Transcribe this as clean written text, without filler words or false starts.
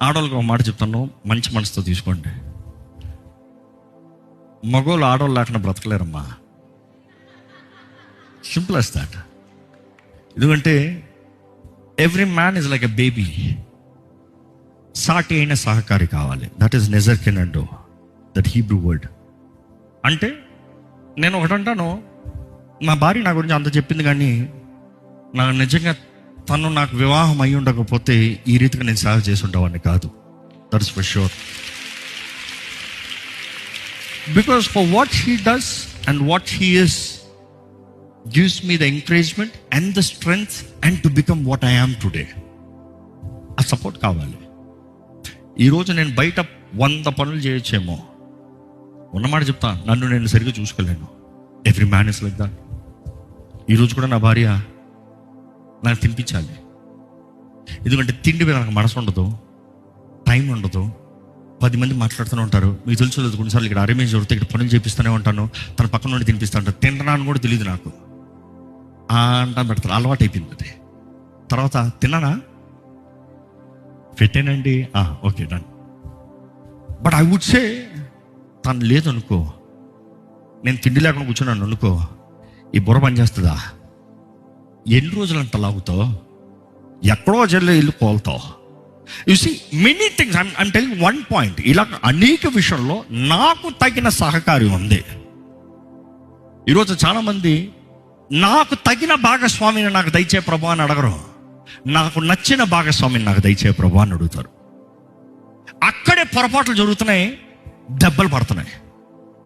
ఆడవాళ్ళకి ఒక మాట చెప్తాను, మంచి మనసుతో తీసుకోండి. మగోళ్ళు ఆడవాళ్ళు లేకుండా బ్రతకలేరమ్మా. Simple as that. ఎందుకంటే every man is like a baby. సాటి అయిన సహకారి కావాలి. దట్ ఈస్ నెజర్కెనండో, దట్ హీబ్రూ వర్డ్. అంటే నేను ఒకటంటాను, నా భార్య నా గురించి అంత చెప్పింది, కానీ నాకు నిజంగా తను నాకు వివాహం అయి ఉండకపోతే ఈ రీతిగా నేను సేవ చేసి ఉండేవాడిని కాదు. That is for sure. Because for what he does and what he is gives me the encouragement and the strength and to become what I am today. ఆ సపోర్ట్ కావాలి. ఈరోజు నేను బయట 100 పనులు చేయొచ్చేమో, ఉన్నమాట చెప్తా, నన్ను నేను సరిగ్గా చూసుకోలేను. Every man is like that. ఈరోజు కూడా నా భార్య నాకు తినిపించాలి. ఎందుకంటే తిండి మీద నాకు మనసు ఉండదు, టైం ఉండదు. 10 మంది మాట్లాడుతూనే ఉంటారు. మీకు తెలుసు, కొన్నిసార్లు ఇక్కడ అరేంజ్ దొరికితే ఇక్కడ పనులు చేపిస్తూనే ఉంటాను, తన పక్కన నుండి తినిపిస్తా ఉంటాను. తింటున్నాను కూడా తెలియదు నాకు, అంటా పెడతారు. అలవాటు అయిపోయింది అది. తర్వాత తిన్నానా, పెట్టానండి, okay done. But I would say, తను లేదనుకో, నేను తిండి లేకుండా కూర్చున్నాను అనుకో, ఈ బుర్ర పని చేస్తుందా? ఎన్ని రోజులు అంత లాగుతావు? ఎక్కడో జల్లు ఇల్లు కోల్తావు. You see many things. I'm telling one point. ఇలా అనేక విషయంలో నాకు తగిన సహకారి ఉంది. ఈరోజు చాలామంది నాకు తగిన భాగస్వామిని నాకు దయచే ప్రభు అని అడగరు, నాకు నచ్చిన భాగస్వామిని నాకు దయచే ప్రభు అని అడుగుతారు. అక్కడే పొరపాట్లు జరుగుతున్నాయి, దెబ్బలు పడుతున్నాయి.